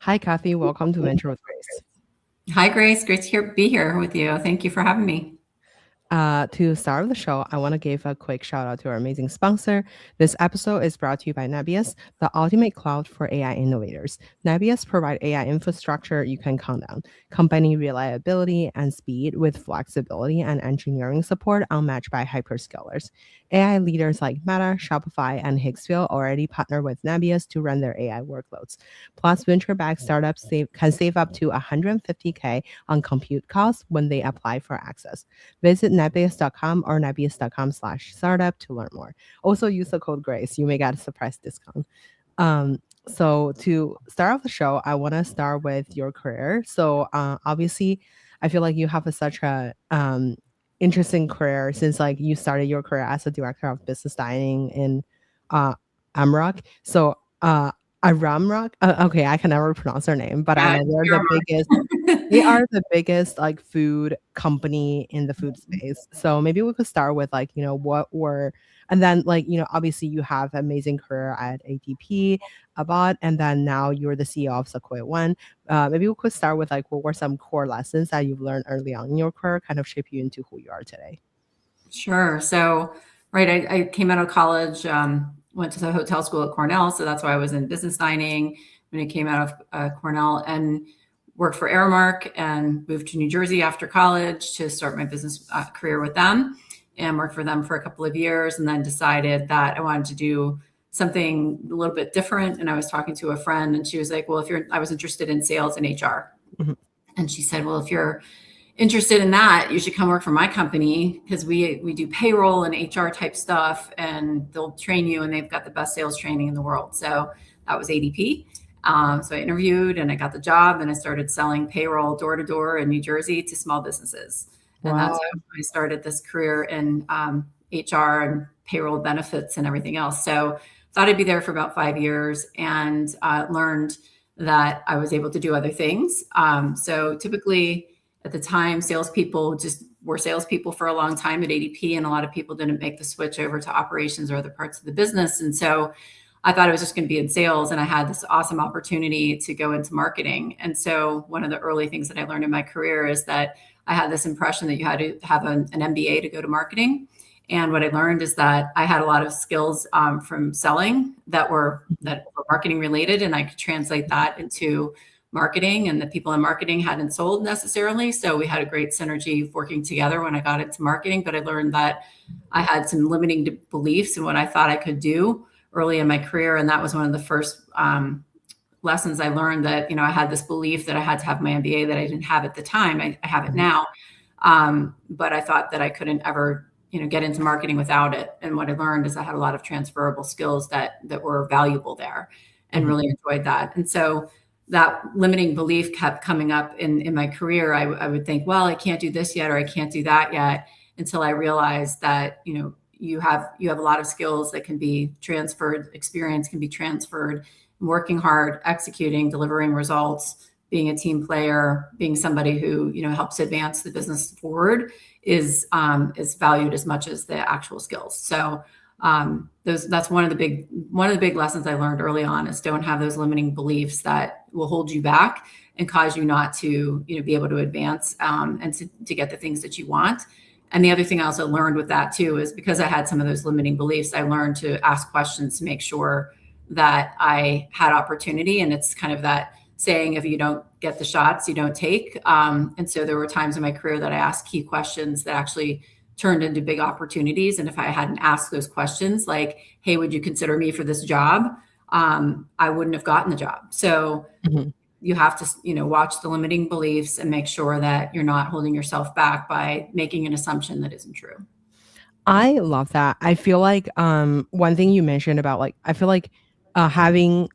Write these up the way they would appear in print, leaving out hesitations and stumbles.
Hi, Kathy. Welcome to Venture with Grace. Hi, Grace. Great to be here with you. Thank you for having me. To start the show, I want to give a quick shout out to our amazing sponsor. This episode is brought to you by Nebius, the ultimate cloud for AI innovators. Nebius provide AI infrastructure you can count on, combining reliability and speed with flexibility and engineering support unmatched by hyperscalers. AI leaders like Meta, Shopify, and Higgsfield already partner with Nebius to run their AI workloads. Plus, venture-backed startups can save up to $150K on compute costs when they apply for access. Visit nebius.com or nebius.com/startup to learn more. Also use the code GRACE. You may get a surprise discount. So to start off the show, I want to start with your career. So obviously, I feel like you have such a interesting career since like you started your career as a director of business dining in AMROC. So ARAMROC. Okay, I can never pronounce their name, but I Yeah, know they're the biggest. They are the biggest like food company in the food space. So maybe we could start with like, what were, and then like, obviously you have amazing career at ADP, Abbott, and then now you're the CEO of Sequoia One. Maybe we could start with like, what were some core lessons that you've learned early on in your career, kind of shape you into who you are today? Sure. So, right, I came out of college, went to the hotel school at Cornell. So that's why I was in business dining when I came out of Cornell, and worked for ARAMARK and moved to New Jersey after college to start my business career with them, and worked for them for a couple of years, and then decided that I wanted to do something a little bit different. And I was talking to a friend, and she was like, well, I was interested in sales and HR. Mhm. And she said, well, if you're interested in that, you should come work for my company, because we do payroll and HR type stuff, and they'll train you, and they've got the best sales training in the world. So that was ADP. So I interviewed and I got the job, and I started selling payroll door to door in New Jersey to small businesses. And that's Wow. how I started this career in HR and payroll benefits and everything else. So thought I'd be there for about 5 years, and learned that I was able to do other things. So typically at the time, salespeople just were salespeople for a long time at ADP, and a lot of people didn't make the switch over to operations or other parts of the business. And so I thought I was just going to be in sales, and I had this awesome opportunity to go into marketing. And so one of the early things that I learned in my career is that I had this impression that you had to have an MBA to go to marketing. And what I learned is that I had a lot of skills from selling that were marketing related, and I could translate that into marketing, and the people in marketing hadn't sold necessarily. So we had a great synergy working together when I got into marketing. But I learned that I had some limiting beliefs in what I thought I could do early in my career. And that was one of the first lessons I learned, that, I had this belief that I had to have my MBA that I didn't have at the time. I have it now. But I thought that I couldn't ever, get into marketing without it. And what I learned is I had a lot of transferable skills that were valuable there, and really enjoyed that. And so that limiting belief kept coming up in my career. I would think, well, I can't do this yet, or I can't do that yet, until I realized that, you have a lot of skills that can be transferred, experience can be transferred, working hard, executing, delivering results, being a team player, being somebody who, helps advance the business forward is valued as much as the actual skills. So that's one of the big lessons I learned early on, is don't have those limiting beliefs that will hold you back and cause you not to, be able to advance and to get the things that you want. And the other thing I also learned with that too is, because I had some of those limiting beliefs, I learned to ask questions to make sure that I had opportunity. And it's kind of that saying, if you don't get the shots, you don't take. And so there were times in my career that I asked key questions that actually turned into big opportunities. And if I hadn't asked those questions, like, hey, would you consider me for this job? I wouldn't have gotten the job. So you have to, watch the limiting beliefs and make sure that you're not holding yourself back by making an assumption that isn't true. I love that. I feel like one thing you mentioned about like, I feel like having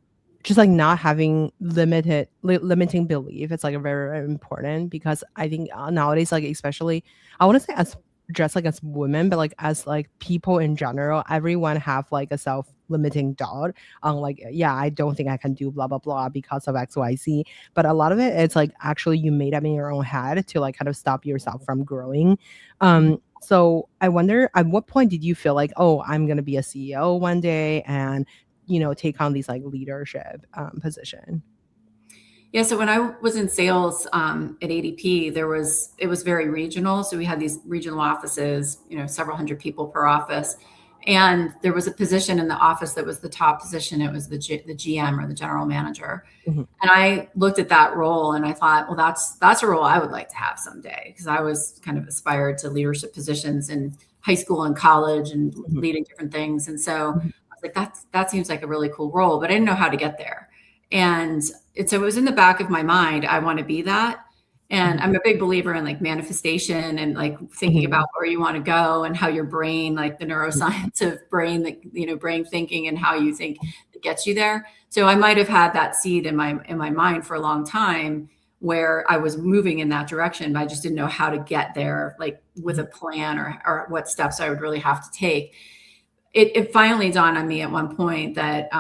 just like not having limiting belief, it's like a very, very important, because I think nowadays, like especially I want to say as just like as women, but like as like people in general, everyone have like a self-limiting doubt on like, yeah, I don't think I can do blah blah blah because of XYZ. But a lot of it, it's like actually you made up in your own head to like kind of stop yourself from growing. So I wonder, at what point did you feel like, oh, I'm gonna be a CEO one day and take on these like leadership position? Yeah, so when I was in sales at ADP, it was very regional. So we had these regional offices, several hundred people per office, and there was a position in the office that was the top position. It was the GM, or the general manager. Mhm. And I looked at that role and I thought, well, that's a role I would like to have someday, because I was kind of aspired to leadership positions in high school and college and Mhm. leading different things. And so Mhm. I was like, that seems like a really cool role, but I didn't know how to get there. And so it was in the back of my mind, I want to be that. And Mhm. I'm a big believer in like manifestation and like thinking Mhm. about where you want to go and how your brain, like the Mhm. neuroscience of brain, that, brain thinking and how you think that gets you there. So I might have had that seed in my mind for a long time, where I was moving in that direction, but I just didn't know how to get there, like with a plan, or what steps I would really have to take. It finally dawned on me at one point that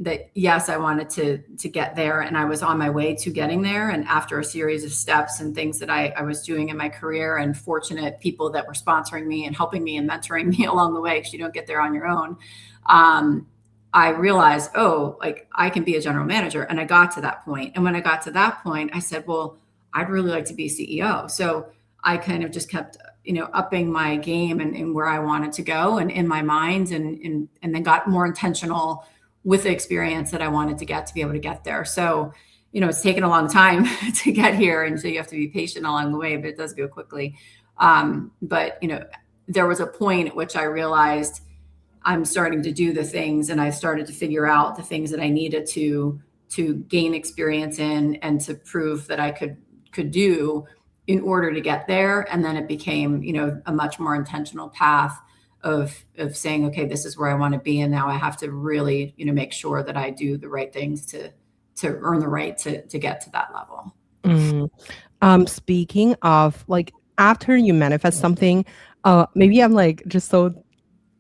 that yes, I wanted to get there, and I was on my way to getting there. And after a series of steps and things that I was doing in my career, and fortunate people that were sponsoring me and helping me and mentoring me along the way, because you don't get there on your own, um, I realized, oh, like I can be a general manager. And I got to that point. And when I got to that point, I said, well, I'd really like to be CEO. So I kind of just kept, upping my game and where I wanted to go and in my mind, and then got more intentional with the experience that I wanted to get to be able to get there. So, it's taken a long time to get here. And so you have to be patient along the way, but it does go quickly. But, there was a point at which I realized I'm starting to do the things, and I started to figure out the things that I needed to gain experience in, and to prove that I could do in order to get there. And then it became, a much more intentional path of saying, okay, this is where I want to be, and now I have to really, make sure that I do the right things to earn the right to get to that level. Mm. Speaking of like after you manifest something, maybe I'm like just so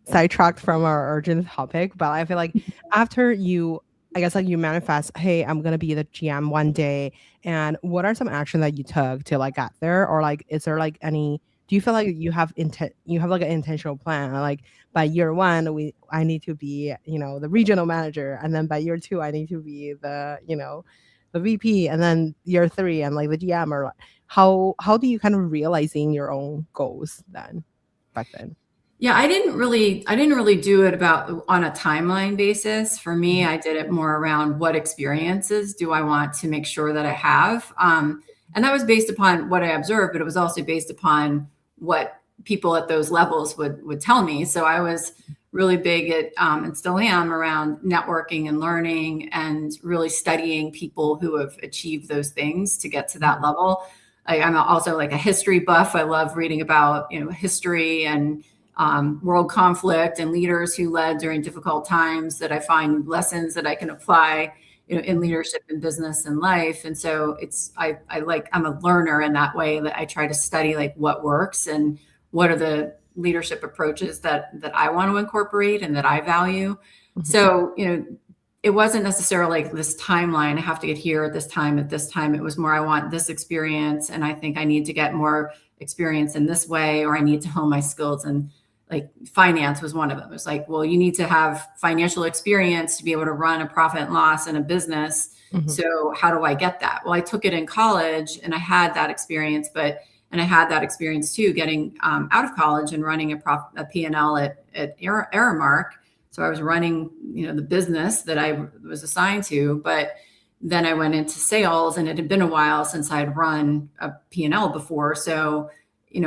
sidetracked from our original topic, but I feel like after you, I guess like you manifest, hey, I'm gonna be the GM one day, and what are some action that you took to like get there, or like is there like any? Do you feel like you have intent? You have like an intentional plan, like by year one, I need to be the regional manager, and then by year two, I need to be the VP, and then year three, and like the GM, or like, how do you kind of realizing your own goals then back then? Yeah, I didn't really do it about on a timeline basis. For me, I did it more around what experiences do I want to make sure that I have. And that was based upon what I observed, but it was also based upon what people at those levels would tell me. So I was really big at, and still am, around networking and learning, and really studying people who have achieved those things to get to that level. I'm also like a history buff. I love reading about, history and world conflict and leaders who led during difficult times, that I find lessons that I can apply, in leadership and business and life. And so I'm a learner in that way, that I try to study like what works and what are the leadership approaches that I want to incorporate and that I value. Mhm. So, it wasn't necessarily like this timeline. I have to get here at this time, at this time. It was more, I want this experience, and I think I need to get more experience in this way, or I need to hone my skills. And like finance was one of them. It's like, well, you need to have financial experience to be able to run a profit and loss in a business. Mhm. So how do I get that? Well, I took it in college, and I had that experience, and I had that experience too, getting out of college and running a P&L at ARAMARK. So I was running, the business that I was assigned to, but then I went into sales, and it had been a while since I'd run a P&L before. So,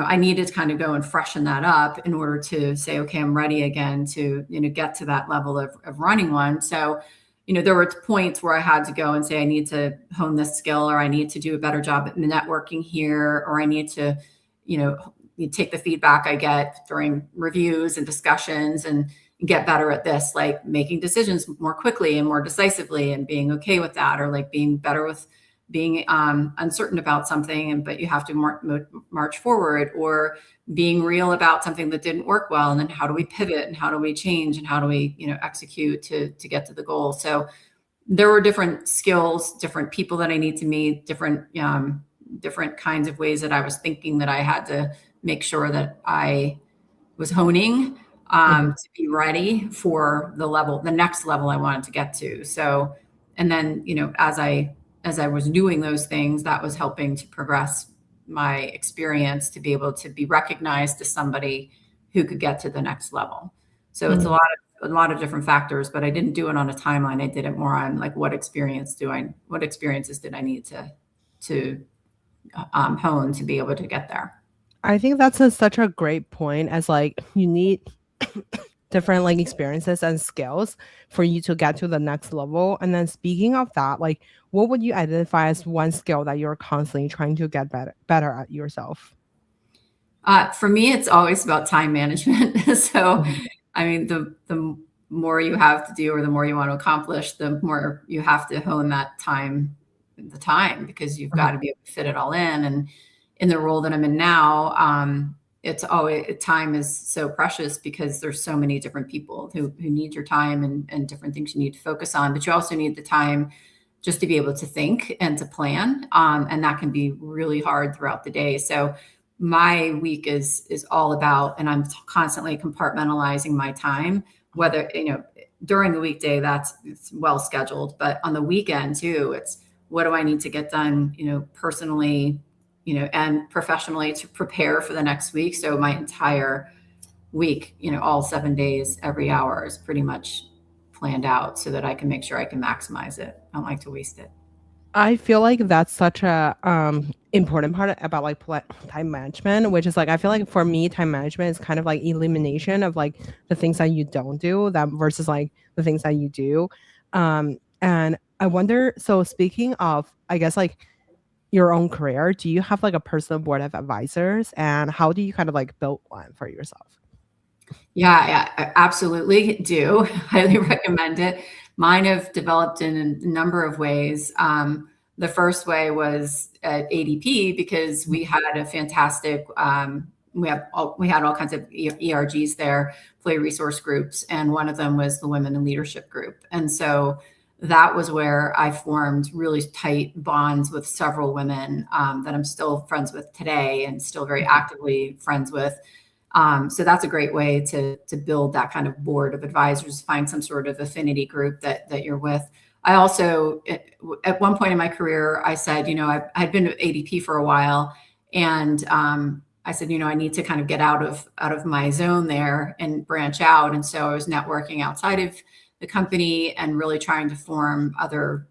I needed to kind of go and freshen that up in order to say, okay, I'm ready again to, get to that level of running one. So, there were points where I had to go and say, I need to hone this skill, or I need to do a better job at networking here, or I need to, you take the feedback I get during reviews and discussions and get better at this, like making decisions more quickly and more decisively, and being okay with that, or like being better with being uncertain about something, but you have to march forward, or being real about something that didn't work well, and then how do we pivot, and how do we change, and how do we execute to get to the goal. So there were different skills, different people that I need to meet, different kinds of ways that I was thinking that I had to make sure that I was honing Mhm. to be ready for the next level I wanted to get to. So, and then, as I as I was doing those things, that was helping to progress my experience to be able to be recognized as somebody who could get to the next level. So it's Mhm. a lot of different factors, but I didn't do it on a timeline. I did it more on like what experiences did I need to hone to be able to get there. I think that's such a great point, as like you need different like experiences and skills for you to get to the next level. And then speaking of that, like what would you identify as one skill that you're constantly trying to get better at yourself? For me, it's always about time management. So, Mhm. I mean, the more you have to do or the more you want to accomplish, the more you have to hone that the time, because you've got Mhm. to be able to fit it all in. And in the role that I'm in now, it's always time is so precious because there's so many different people who need your time and different things you need to focus on. But you also need the time just to be able to think and to plan. And that can be really hard throughout the day. So my week is all about, and I'm constantly compartmentalizing my time, whether, during the weekday, it's well scheduled, but on the weekend too, it's what do I need to get done, personally, and professionally to prepare for the next week. So my entire week, all 7 days, every hour is pretty much planned out so that I can make sure I can maximize it. I don't like to waste it. I feel like that's such a important part about like time management, which is like I feel like for me, time management is kind of like elimination of like the things that you don't do that versus like the things that you do. And I wonder, so speaking of, I guess like your own career, do you have like a personal board of advisors, and how do you kind of like build one for yourself? Yeah, I absolutely do. Highly Mhm. recommend it. Mine have developed in a number of ways. The first way was at ADP because we had a fantastic, we had all kinds of ERGs there, employee resource groups, and one of them was the Women in Leadership group. And so that was where I formed really tight bonds with several women that I'm still friends with today and still very actively friends with. So that's a great way to build that kind of board of advisors, find some sort of affinity group that you're with. I also, at one point in my career, I said, I'd been at ADP for a while, and I said, I need to kind of get out of my zone there and branch out. And so I was networking outside of the company and really trying to form other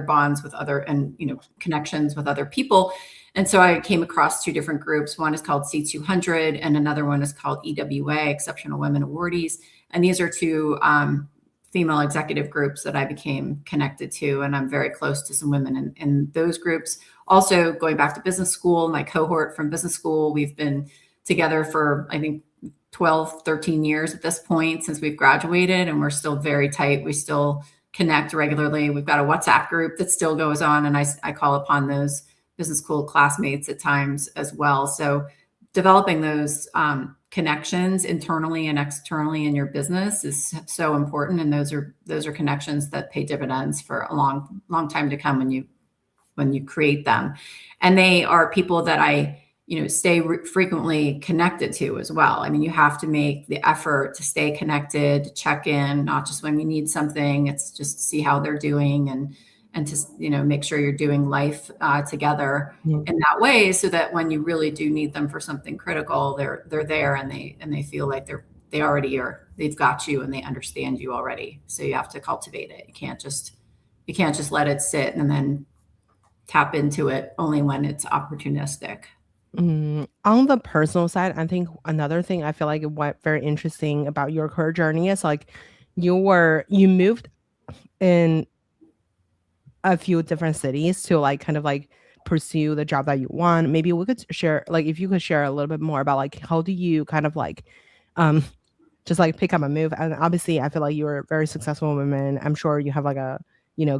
bonds with other, and connections with other people. And so I came across two different groups. One is called C200 and another one is called EWA, Exceptional Women Awardees. And these are two female executive groups that I became connected to. And I'm very close to some women in those groups. Also, going back to business school, my cohort from business school, we've been together for, I think, 12, 13 years at this point since we've graduated, and we're still very tight. We still connect regularly. We've got a WhatsApp group that still goes on, and I call upon those business school classmates at times as well. So developing those connections internally and externally in your business is so important, and those are connections that pay dividends for a long time to come when you create them. And they are people that I stay frequently connected to as well. I mean, you have to make the effort to stay connected, to check in, not just when you need something. It's just to see how they're doing and to make sure you're doing life together Mhm. in that way, so that when you really do need them for something critical, they're there, and they feel like they already are, they've got you and they understand you already. So you have to cultivate it. You can't just let it sit and then tap into it only when it's opportunistic. On the personal side, I think another thing I feel like what very interesting about your career journey is like you moved in a few different cities to like kind of like pursue the job that you want. Maybe we could share, like if you could share a little bit more about like how do you kind of like um just like pick up a move. And obviously I feel like you're a very successful woman. I'm sure you have like a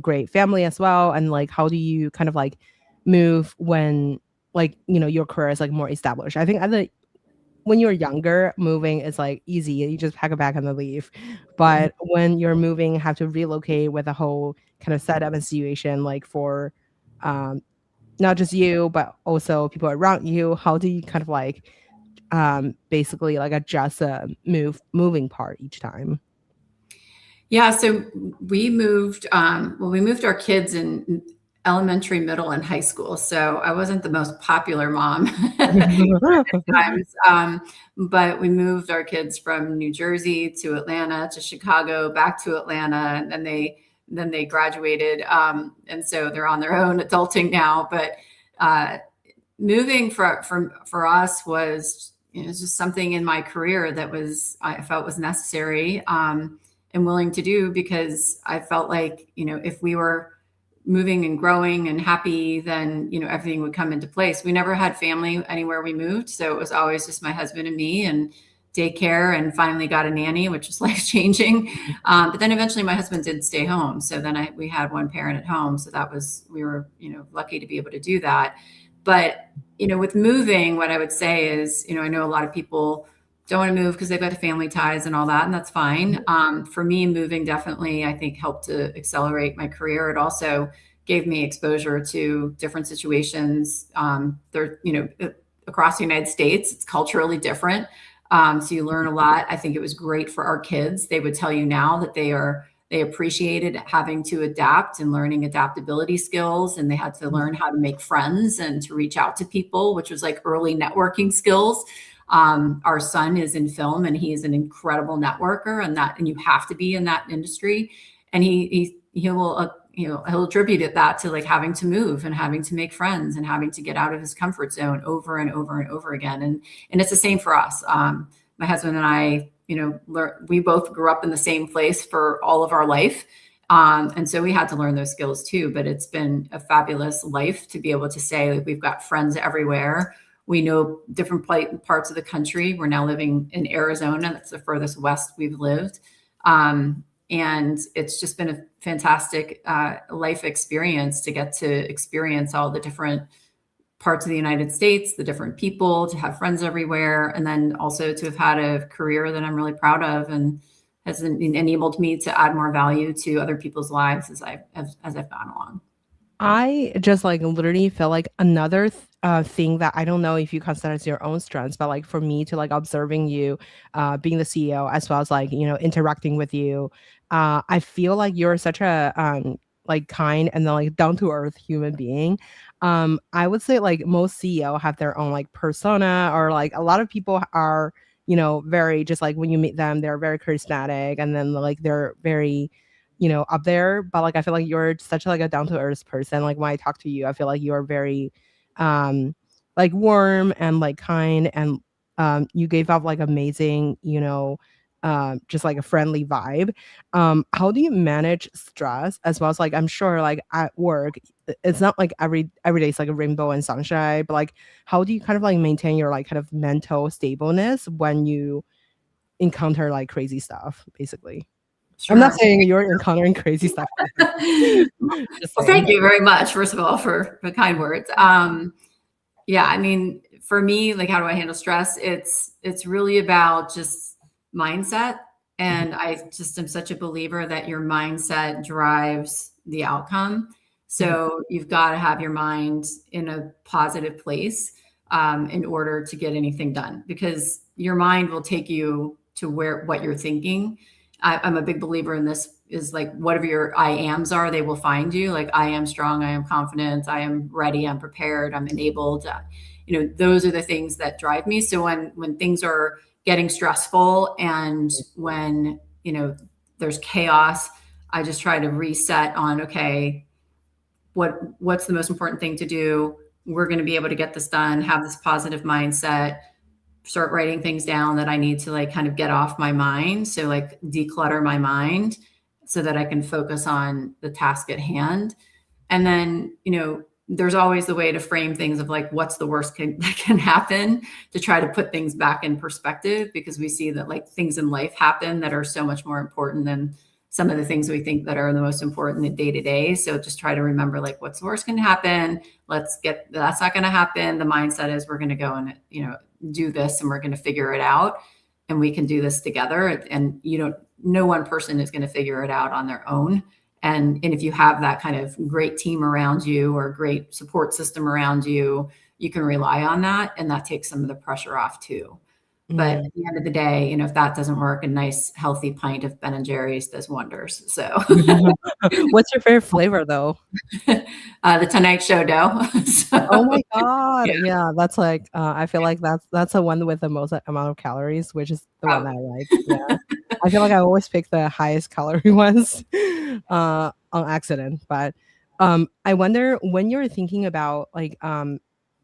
great family as well. And like how do you kind of like move when like your career is like more established? I think at the when you're younger, moving is like easy. You just pack a bag and then leave. But when you're moving, have to relocate with a whole kind of setup and situation, like for um, not just you, but also people around you. How do you kind of like basically like adjust a moving part each time? Yeah, so we moved. Well, we moved our kids in elementary, middle, and high school. So I wasn't the most popular mom at times. But we moved our kids from New Jersey to Atlanta to Chicago, back to Atlanta, and then they graduated. And so they're on their own adulting now. But moving for us was, just something in my career that I felt was necessary and willing to do, because I felt like, if we were moving and growing and happy, then, everything would come into place. We never had family anywhere we moved. So it was always just my husband and me, and daycare, and finally got a nanny, which was life changing. But then eventually my husband did stay home. So then we had one parent at home. So we were, lucky to be able to do that. But, with moving, what I would say is, I know a lot of people don't want to move because they've got family ties and all that, and that's fine. For me, moving definitely, I think, helped to accelerate my career. It also gave me exposure to different situations. Across the United States, it's culturally different. So you learn a lot. I think it was great for our kids. They would tell you now that they appreciated having to adapt and learning adaptability skills, and they had to learn how to make friends and to reach out to people, which was like early networking skills. Our son is in film, and he is an incredible networker, and you have to be in that industry. And he'll attribute that to like having to move and having to make friends and having to get out of his comfort zone over and over and over again. And it's the same for us. My husband and I, we both grew up in the same place for all of our life. And so we had to learn those skills too, but it's been a fabulous life to be able to say, like, we've got friends everywhere. We know different parts of the country. We're now living in Arizona. That's the furthest west we've lived. And it's just been a fantastic life experience to get to experience all the different parts of the United States, the different people, to have friends everywhere, and then also to have had a career that I'm really proud of and has enabled me to add more value to other people's lives as I've gone along. I just like literally feel like another thing that I don't know if you consider as your own strengths, but like for me to like observing you, being the CEO, as well as like, interacting with you, I feel like you're such a like kind and then like down to earth human being. I would say like most CEO have their own like persona, or like a lot of people are, very just like when you meet them, they're very charismatic, and then like they're very up there. But like I feel like you're such like a down to earth person. Like when I talk to you, I feel like you're very like warm and like kind, and you gave off like amazing, just like a friendly vibe. How do you manage stress, as well as like I'm sure like at work it's not like every day is like a rainbow and sunshine, but like how do you kind of like maintain your like kind of mental stableness when you encounter like crazy stuff, basically? Sure. I'm not saying you're encountering crazy stuff. Well, thank you very much, first of all, for the kind words. Yeah, I mean, for me, like, how do I handle stress? It's really about just mindset. And I just am such a believer that your mindset drives the outcome. So you've got to have your mind in a positive place in order to get anything done, because your mind will take you to what you're thinking. I'm a big believer in this, is like, whatever your I ams are, they will find you. Like, I am strong, I am confident, I am ready, I'm prepared, I'm enabled. Those are the things that drive me. So when things are getting stressful and when, there's chaos, I just try to reset on, okay, what's the most important thing to do? We're going to be able to get this done, have this positive mindset, start writing things down that I need to like kind of get off my mind. So like declutter my mind so that I can focus on the task at hand. And then, there's always the way to frame things of like, what's the worst that can happen, to try to put things back in perspective, because we see that like things in life happen that are so much more important than some of the things we think that are the most important in day to day. So just try to remember, like, what's the worst can happen. That's not going to happen. The mindset is we're going to go and, do this, and we're going to figure it out, and we can do this together. And no one person is going to figure it out on their own. And if you have that kind of great team around you or great support system around you, you can rely on that. And that takes some of the pressure off too. But at the end of the day, if that doesn't work, a nice healthy pint of Ben and Jerry's does wonders. So What's your favorite flavor though? the Tonight Show dough. Oh my Yeah, God. Yeah, that's like I feel like that's the one with the most amount of calories, which is the one probably. I like. Yeah. I feel like I always pick the highest calorie ones on accident. But I wonder when you're thinking about like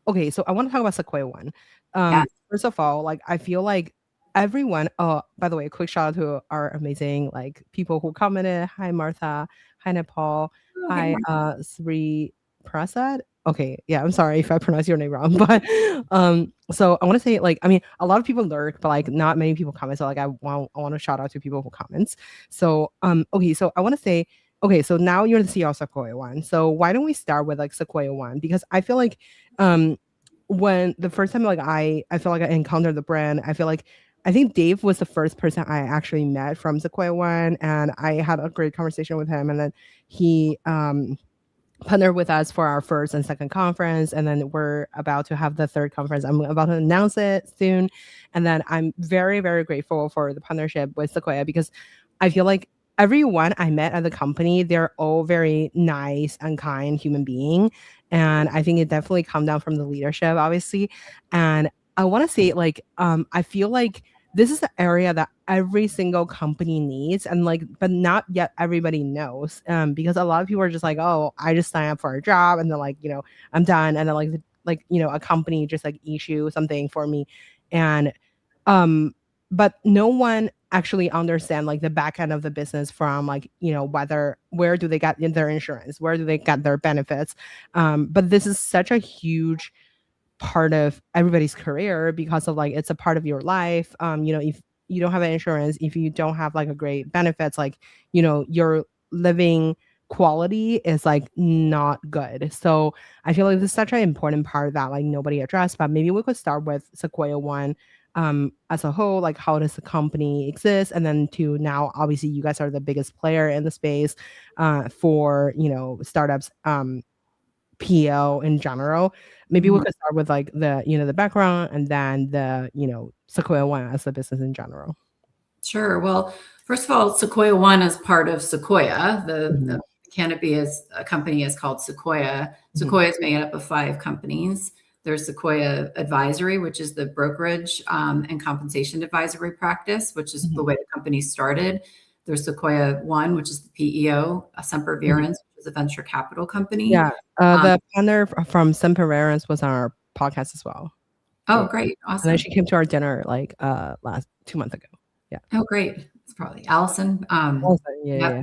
okay, so I want to talk about Sequoia one. Yeah. First of all, like I feel like everyone, oh, by the way, a quick shout out to our amazing like people who commented. Hi Martha, hi Nepal, Oh, hey, hi Mark. Sri Prasad. Okay, yeah, I'm sorry if I pronounce your name wrong, but so I want to say like I mean a lot of people lurk, but like not many people comment. So like I want to shout out to people who comments. So okay, so I want to say okay, so now you're the CEO of Sequoia One. So why don't we start with like Sequoia One? Because I feel like um when the first time like I feel like I encountered the brand, I feel like I think Dave was the first person I actually met from Sequoia One, and I had a great conversation with him, and then he partnered with us for our first and second conference, and then we're about to have the third conference. I'm about to announce it soon, and then I'm very very grateful for the partnership with Sequoia because I feel like everyone I met at the company, they're all very nice and kind human being, and I think it definitely come down from the leadership obviously. And I want to say like I feel like this is the area that every single company needs, and like but not yet everybody knows, because a lot of people are just like, oh, I just sign up for a job and then like I'm done, and then like a company just like issue something for me. And um but no one actually understand like the back end of the business, from like whether where do they get their insurance, where do they get their benefits. But this is such a huge part of everybody's career because of like it's a part of your life. If you don't have an insurance, if you don't have like a great benefits, like your living quality is like not good. So I feel like this is such an important part that like nobody addressed. But maybe we could start with Sequoia One as a whole, like how does the company exist, and then to now obviously you guys are the biggest player in the space for startups, PEO in general. Maybe we Mhm. could start with like the background, and then the Sequoia One as the business in general. Sure. Well, first of all, Sequoia One is part of Sequoia. The Mhm, canopy is a company is called Sequoia. mhm, Sequoia is made up of 5 companies. There's Sequoia Advisory, which is the brokerage and compensation advisory practice, which is the mhm, way the company started. There's Sequoia One, which is the PEO, mhm. Sempervirens, which is a venture capital company. Yeah, Um, the partner from Sempervirens was on our podcast as well. oh, Yeah, great. and then Awesome. she came to our dinner like last 2 months ago. Yeah. Oh, great. It's probably Allison. Also, yeah, yeah, Yep. yeah.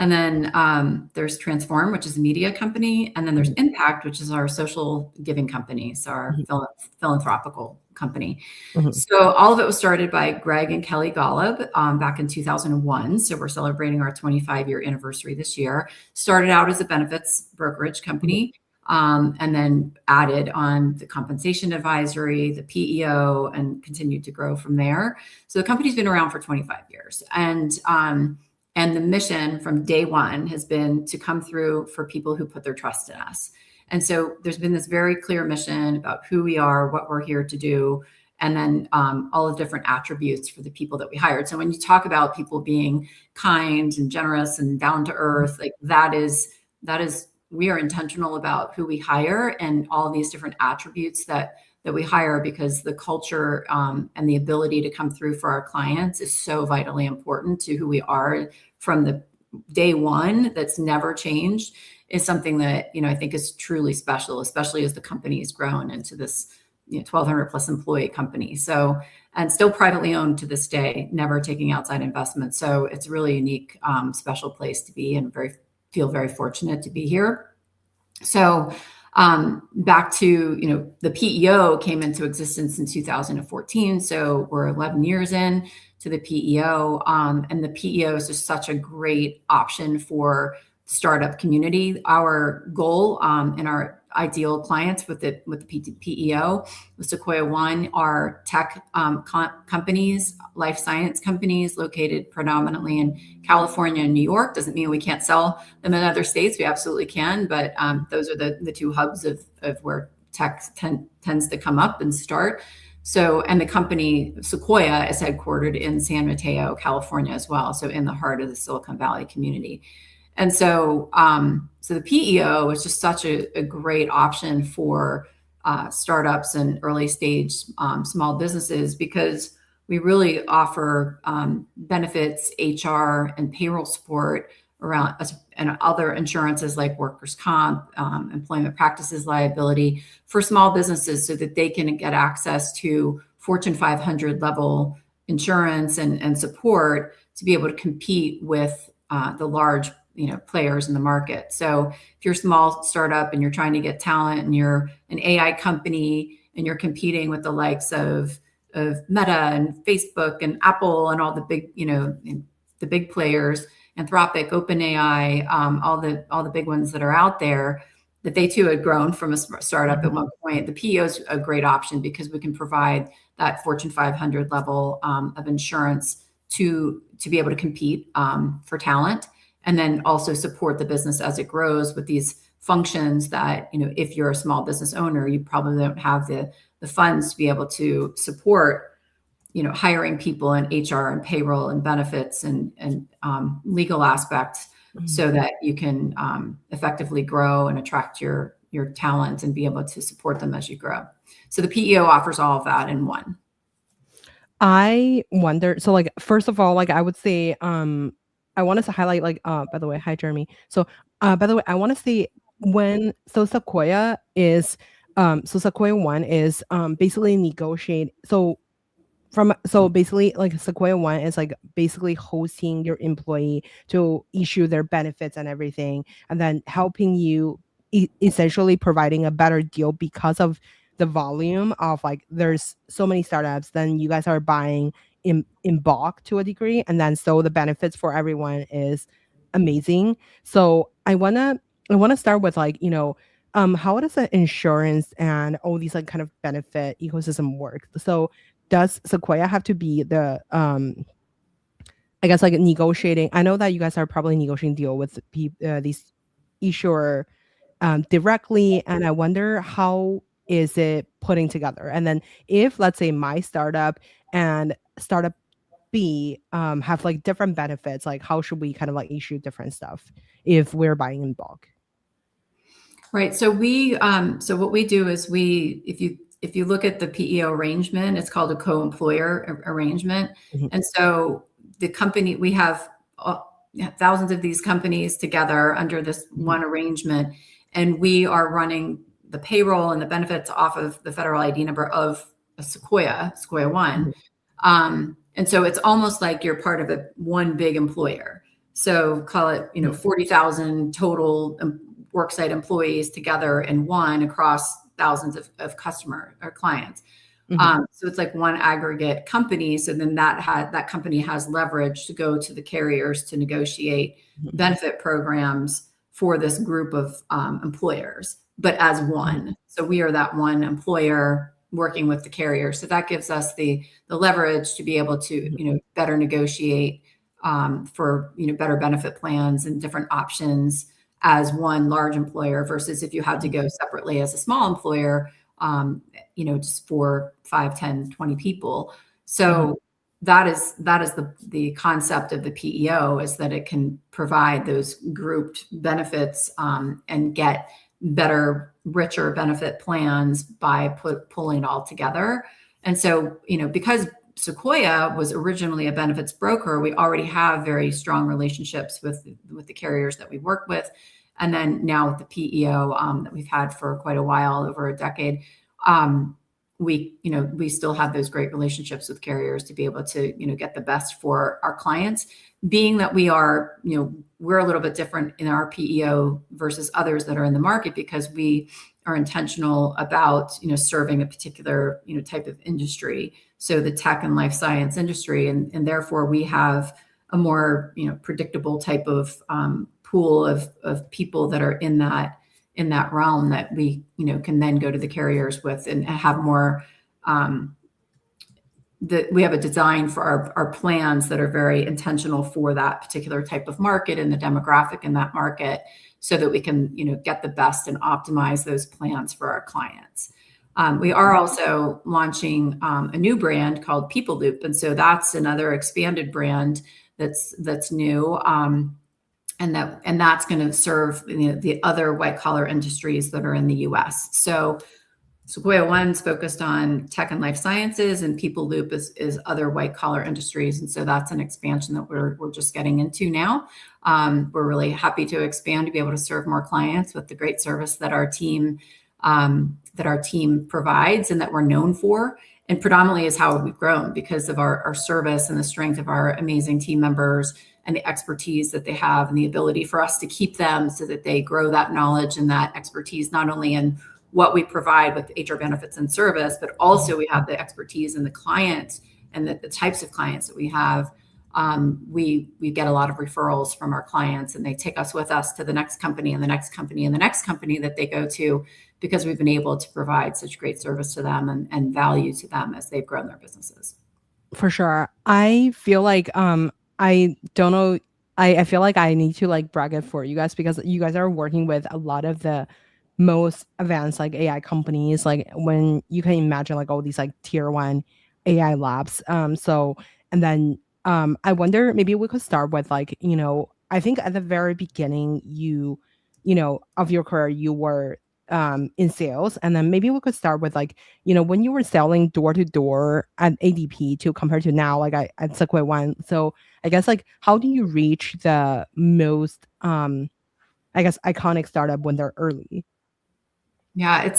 And then there's Transform, which is a media company. And then there's Mhm, Impact, which is our social giving company. So our mhm, philanthropical company. mhm, So all of it was started by Greg and Kelly Golub back in 2001. So we're celebrating our 25-year anniversary this year. Started out as a benefits brokerage mhm, company, and then added on the compensation advisory, the PEO, and continued to grow from there. So the company's been around for 25 years. And the mission from day one has been to come through for people who put their trust in us. And so there's been this very clear mission about who we are, what we're here to do, and then all the different attributes for the people that we hired. So when you talk about people being kind and generous and down to mhm, earth, like that is we are intentional about who we hire and all these different attributes that we hire, because the culture and the ability to come through for our clients is so vitally important to who we are from the day one. That's never changed, is something that I think is truly special, especially as the company has grown into this 1,200 plus employee company. So, and still privately owned to this day, never taking outside investment. So it's a really unique, special place to be, and feel very fortunate to be here. So back to, the PEO came into existence in 2014. So we're 11 years in to the PEO. And the PEO is just such a great option for startup community. Our goal and our ideal clients with the PEO with Sequoia One are tech companies, life science companies located predominantly in California and New York. Doesn't mean we can't sell them in other states. We absolutely can, but those are the 2 hubs of where tech tends to come up and start. So, and the company Sequoia is headquartered in San Mateo, California as well. So in the heart of the Silicon Valley community. And so, so the PEO is just such a great option for startups and early stage small businesses, because we really offer benefits, HR, and payroll support around, and other insurances like workers' comp, employment practices liability for small businesses, so that they can get access to Fortune 500 level insurance and support to be able to compete with the large players in the market. So if you're a small startup and you're trying to get talent, and you're an AI company and you're competing with the likes of Meta and Facebook and Apple and all the big, the big players, Anthropic, OpenAI, all the big ones that are out there, that they too had grown from a startup at one point. The PEO is a great option because we can provide that Fortune 500 level of insurance to be able to compete for talent, and then also support the business as it grows with these functions that, if you're a small business owner, you probably don't have the funds to be able to support, hiring people in HR and payroll and benefits and legal aspects, so that you can effectively grow and attract your talent and be able to support them as you grow. So the PEO offers all of that in one. I wonder, so like, first of all, like I would say, I wanted to highlight, like, by the way, hi Jeremy. So by the way, I want to say Sequoia is Sequoia 1 is basically negotiate. So basically, like, Sequoia 1 is like basically hosting your employee to issue their benefits and everything, and then helping you essentially providing a better deal because of the volume of, like, there's so many startups, then you guys are buying in bulk to a degree, and then so the benefits for everyone is amazing. So I wanna start with, like, how does the insurance and all these, like, kind of benefit ecosystem work? So does Sequoia have to be the I guess, like, negotiating? I know that you guys are probably negotiating deal with these issuer directly, and I wonder how is it putting together? And then if, let's say, my startup and startup B have, like, different benefits, like, how should we kind of, like, issue different stuff if we're buying in bulk? Right. So so what we do is if you look at the PEO arrangement, it's called a co-employer arrangement. Mhm. And so the company, we have thousands of these companies together under this one arrangement, and we are running the payroll and the benefits off of the federal ID number of a Sequoia 1. And so it's almost like you're part of one big employer. So call it, 40,000 total worksite employees together in one across thousands of customer or clients. So it's like one aggregate company. So then that company has leverage to go to the carriers to negotiate benefit programs for this group of employers, but as one. So we are that one employer working with the carrier. So that gives us the leverage to be able to, better negotiate for, better benefit plans and different options as one large employer, versus if you had to go separately as a small employer, just for 5, 10, 20 people. So that is the concept of the PEO, is that it can provide those grouped benefits and get better, richer benefit plans by pulling it all together. And so, because Sequoia was originally a benefits broker, we already have very strong relationships with the carriers that we work with. And then now with the PEO that we've had for quite a while, over a decade, we still have those great relationships with carriers to be able to, get the best for our clients. Being that we are, we're a little bit different in our PEO versus others that are in the market, because we are intentional about, serving a particular, type of industry. So the tech and life science industry, and therefore we have a more, predictable type of pool of people that are in that realm that we, can then go to the carriers with and have more, we have a design for our plans that are very intentional for that particular type of market and the demographic in that market, so that we can, get the best and optimize those plans for our clients. We are also launching a new brand called People Loop, and so that's another expanded brand that's new, and that's going to serve the other white collar industries that are in the U.S. So Sequoia One's focused on tech and life sciences, and People Loop is other white collar industries, and so that's an expansion that we're just getting into now. We're really happy to expand to be able to serve more clients with the great service that our team provides and that we're known for, and predominantly is how we've grown because of our service and the strength of our amazing team members and the expertise that they have and the ability for us to keep them so that they grow that knowledge and that expertise, not only in what we provide with HR benefits and service, but also we have the expertise in the client and the types of clients that we have. We get a lot of referrals from our clients, and they take us with us to the next company and the next company and the next company that they go to, because we've been able to provide such great service to them and value to them as they've grown their businesses. For sure. I feel like I don't know. I feel like I need to like brag it for you guys, because you guys are working with a lot of the most advanced like AI companies. Like when you can imagine like all these like tier one AI labs. So and then I wonder, maybe we could start with like, I think at the very beginning of your career you were in sales, and then maybe we could start with like, when you were selling door to door at ADP to compare to now, like at Sequoia One. So I guess like, how do you reach the most I guess iconic startup when they're early? Yeah,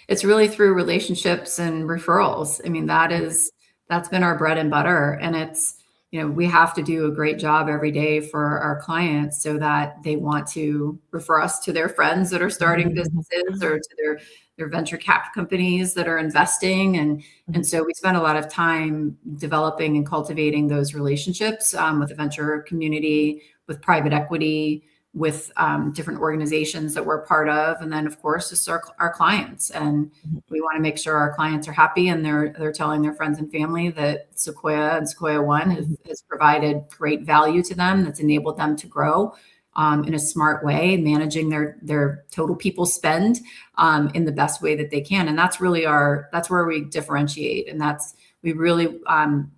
it's really through relationships and referrals. I mean, that's been our bread and butter, and it's, we have to do a great job every day for our clients so that they want to refer us to their friends that are starting businesses, or to their venture cap companies that are investing. And so we spend a lot of time developing and cultivating those relationships with the venture community, with private equity, with different organizations that we're part of, and then of course just our clients. And we want to make sure our clients are happy, and they're telling their friends and family that Sequoia and Sequoia One has provided great value to them, that's enabled them to grow in a smart way, managing their total people spend in the best way that they can. And that's really that's where we differentiate, and we really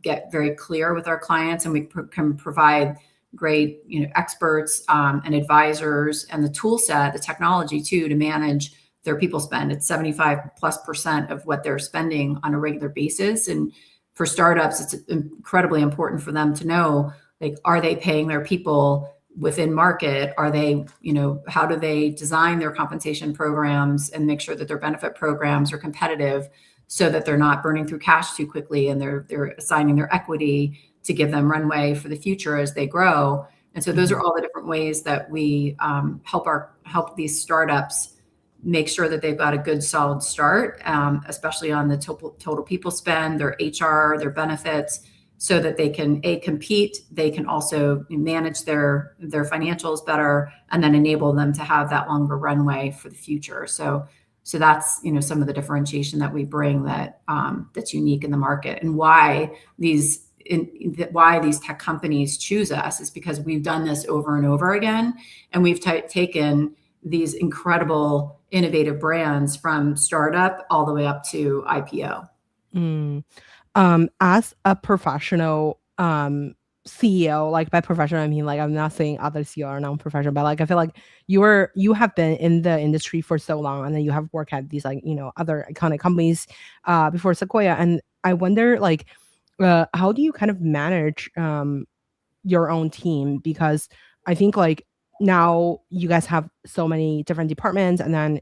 get very clear with our clients, and we can provide great experts and advisors, and the tool set, the technology too, to manage their people spend. It's 75+% of what they're spending on a regular basis. And for startups, it's incredibly important for them to know, like, are they paying their people within market? Are they, how do they design their compensation programs and make sure that their benefit programs are competitive, so that they're not burning through cash too quickly, and they're assigning their equity to give them runway for the future as they grow. And so those are all the different ways that we help these startups make sure that they've got a good solid start, especially on the total people spend, their HR, their benefits, so that they can compete, they can also manage their financials better, and then enable them to have that longer runway for the future. So that's some of the differentiation that we bring that's unique in the market, and why these tech companies choose us is because we've done this over and over again, and we've taken these incredible innovative brands from startup all the way up to IPO. As a professional CEO, like by professional I mean like, I'm not saying other CEO are non-professional, but like I feel like you have been in the industry for so long, and then you have worked at these like other iconic companies before Sequoia, and I wonder like, how do you kind of manage your own team? Because I think like now you guys have so many different departments, and then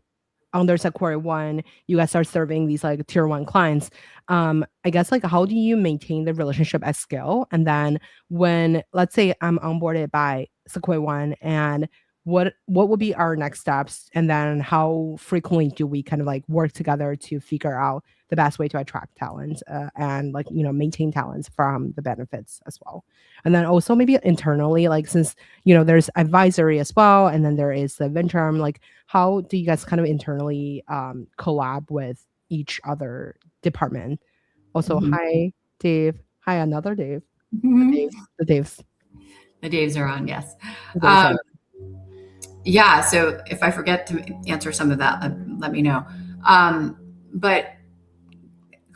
under Sequoia One, you guys are serving these like tier one clients. I guess like, how do you maintain the relationship at scale? And then when, let's say I'm onboarded by Sequoia One, and what would be our next steps? And then how frequently do we kind of like work together to figure out the best way to attract talent and like, maintain talents from the benefits as well? And then also maybe internally, like since, there's advisory as well, and then there is the venture arm, like how do you guys kind of internally collab with each other department? Also, hi, Dave. Hi, another Dave. The Daves. The Daves are on, yes. The Daves are. Yeah, so if I forget to answer some of that, let me know. But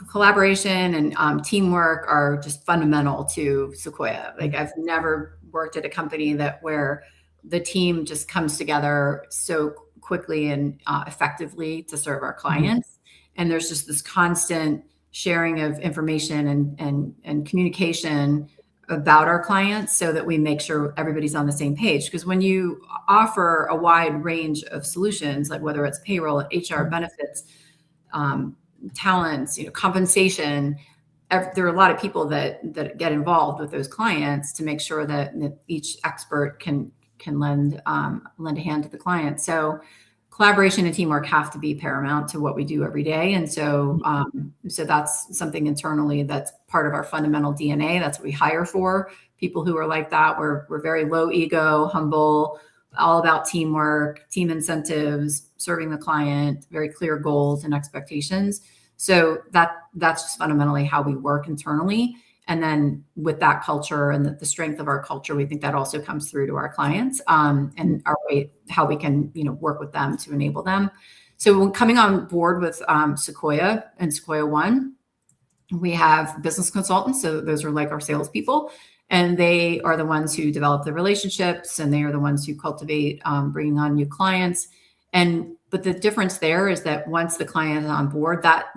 collaboration and teamwork are just fundamental to Sequoia. Like I've never worked at a company where the team just comes together so quickly and effectively to serve our clients. And there's just this constant sharing of information and communication about our clients so that we make sure everybody's on the same page. Because when you offer a wide range of solutions, like whether it's payroll, HR, benefits, talents, compensation, there are a lot of people that get involved with those clients to make sure that each expert can lend a hand to the client. So collaboration and teamwork have to be paramount to what we do every day. And so that's something internally that's part of our fundamental DNA. That's what we hire for, people who are like that. We're very low ego, humble, all about teamwork, team incentives, serving the client, very clear goals and expectations. So that's just fundamentally how we work internally. And then with that culture and the strength of our culture, we think that also comes through to our clients and our way, how we can, work with them to enable them. So when coming on board with Sequoia and Sequoia One, we have business consultants. So those are like our salespeople, and they are the ones who develop the relationships, and they are the ones who cultivate bringing on new clients. But the difference there is that once the client is on board, that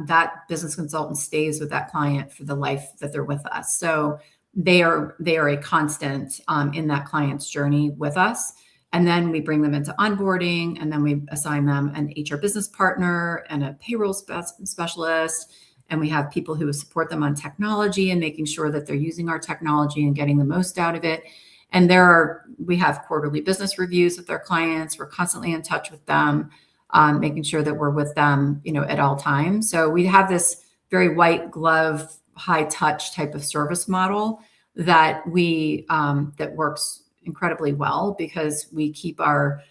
business consultant stays with that client for the life that they're with us. So they are a constant in that client's journey with us. And then we bring them into onboarding, and then we assign them an HR business partner and a payroll specialist. And we have people who support them on technology and making sure that they're using our technology and getting the most out of it. And we have quarterly business reviews with our clients. We're constantly in touch with them, making sure that we're with them, at all times. So we have this very white glove, high touch type of service model that that works incredibly well, because we keep our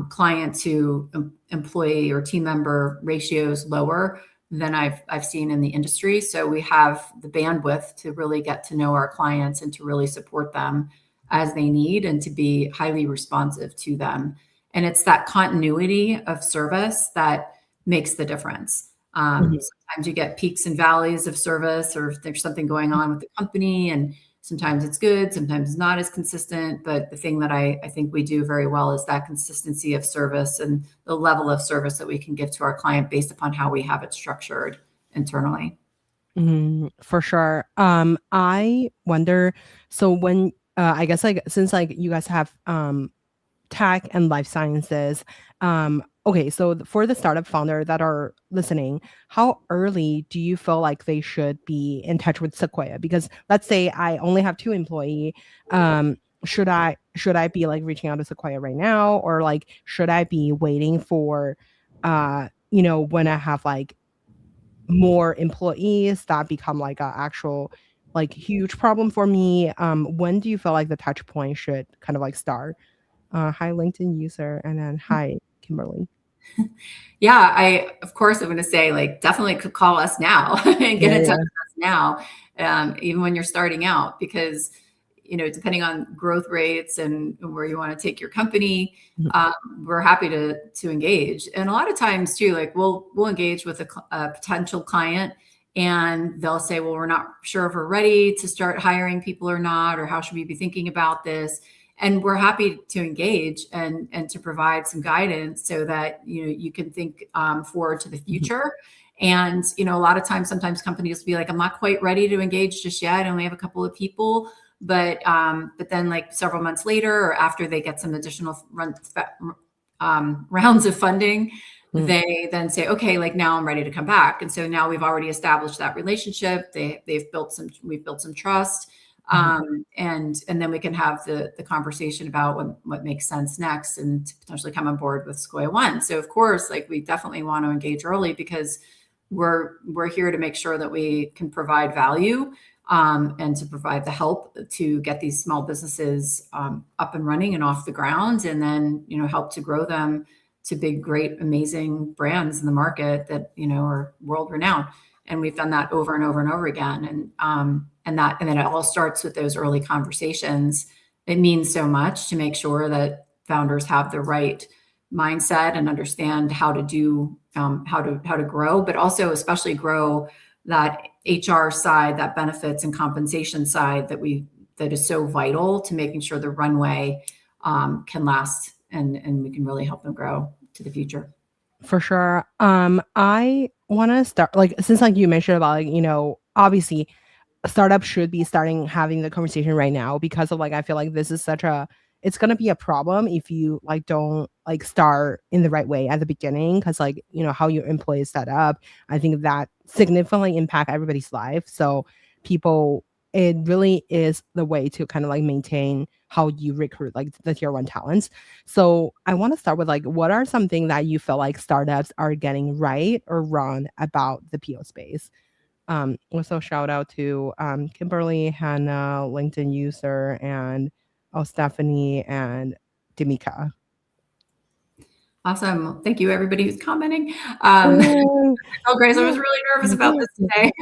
client to employee or team member ratios lower than I've seen in the industry. So we have the bandwidth to really get to know our clients and to really support them as they need, and to be highly responsive to them. And it's that continuity of service that makes the difference. Sometimes you get peaks and valleys of service, or if there's something going on with the company, and sometimes it's good, sometimes it's not as consistent. But the thing that I think we do very well is that consistency of service and the level of service that we can give to our client based upon how we have it structured internally. For sure. I wonder, so when I guess since you guys have tech and life sciences, okay, so for the startup founder that are listening, how early do you feel like they should be in touch with Sequoia? Because let's say I only have 2 employees. Should I be reaching out to Sequoia right now, or should I be waiting for when I have more employees that become a actual huge problem for me? When do you feel like the touch point should kind of start? Hi, LinkedIn user, and then hi, Kimberly. Yeah, of course, I'm going to say definitely could call us now and get in touch with us now, even when you're starting out, because depending on growth rates and where you want to take your company, we're happy to engage. And a lot of times too, we'll engage with a potential client, and they'll say, well, we're not sure if we're ready to start hiring people or not, or how should we be thinking about this? And we're happy to engage and to provide some guidance so that you can think forward to the future. And a lot of times, sometimes companies will be like, I'm not quite ready to engage just yet. I only have a couple of people. But then several months later, or after they get some additional rounds of funding, they then say, okay, now I'm ready to come back. And so now we've already established that relationship. We've built some trust. And then we can have the conversation about what makes sense next, and to potentially come on board with Sequoia One. So of course, we definitely want to engage early, because we're here to make sure that we can provide value, and to provide the help to get these small businesses up and running and off the ground, and then help to grow them to big, great, amazing brands in the market that are world renowned. And we've done that over and over and over again. And then it all starts with those early conversations. It means so much to make sure that founders have the right mindset and understand how to do how to grow, but also especially grow that HR side, that benefits and compensation side that is so vital to making sure the runway can last and we can really help them grow to the future. For sure. I want to start, like, since like you mentioned about, like, obviously startups should be starting having the conversation right now, because of, like, I feel like this is it's going to be a problem if you like don't like start in the right way at the beginning, because like, how your employee is set up, I think that significantly impact everybody's life. So people, it really is the way to kind of like maintain how you recruit like the tier one talents. So I want to start with, like, what are something that you feel like startups are getting right or wrong about the PO space? Also shout out to Kimberly, Hannah, LinkedIn user, and Stephanie and Demika. Awesome. Thank you, everybody who's commenting. Oh, Oh, Grace, I was really nervous about this today.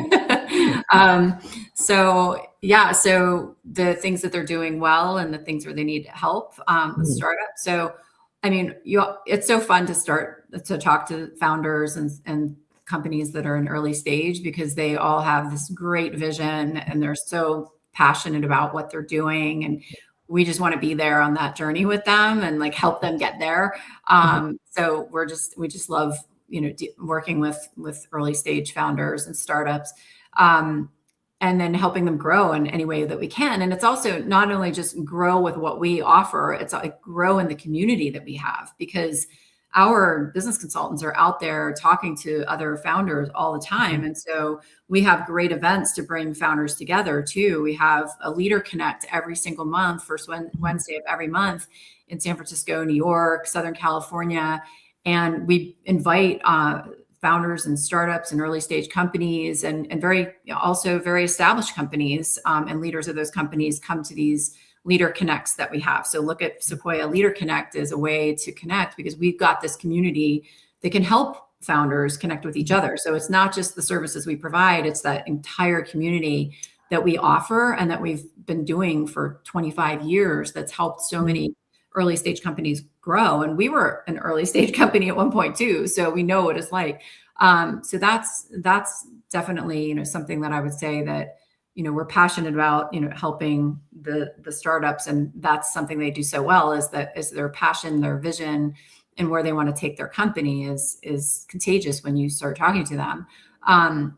So the things that they're doing well and the things where they need help with startups. So, I mean, it's so fun to talk to founders and companies that are in early stage, because they all have this great vision and they're so passionate about what they're doing. And we just want to be there on that journey with them and like help them get there. So we just love, working with early stage founders and startups, and then helping them grow in any way that we can. And it's also not only just grow with what we offer, it's like grow in the community that we have, because our business consultants are out there talking to other founders all the time. And so we have great events to bring founders together too. We have a Leader Connect every single month, first Wednesday of every month in San Francisco, New York, Southern California. And we invite founders and startups and early stage companies and very established companies and leaders of those companies come to these Leader Connects that we have. So look at Sequoia Leader Connect as a way to connect, because we've got this community that can help founders connect with each other. So it's not just the services we provide, it's that entire community that we offer and that we've been doing for 25 years that's helped so many early stage companies grow. And we were an early stage company at one point too, so we know what it's like. So that's definitely, something that I would say that, we're passionate about, helping the startups, and that's something they do so well, is their passion, their vision, and where they want to take their company is contagious when you start talking to them.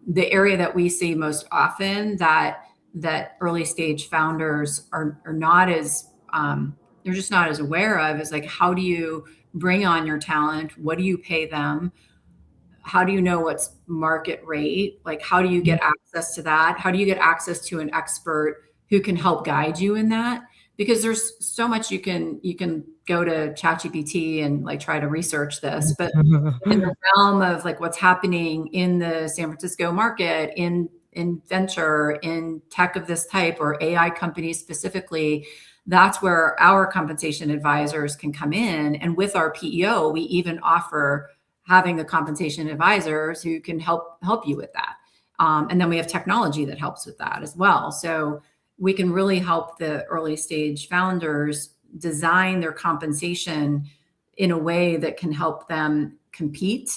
The area that we see most often that early stage founders are not as they're just not as aware of is like, how do you bring on your talent? What do you pay them? How do you know what's market rate? Like, how do you get access to that? How do you get access to an expert who can help guide you in that? Because there's so much you can go to ChatGPT and like try to research this, but in the realm of like what's happening in the San Francisco market, in venture, in tech of this type, or AI companies specifically, that's where our compensation advisors can come in. And with our PEO, we even offer having the compensation advisors who can help you with that. And then we have technology that helps with that as well. So we can really help the early stage founders design their compensation in a way that can help them compete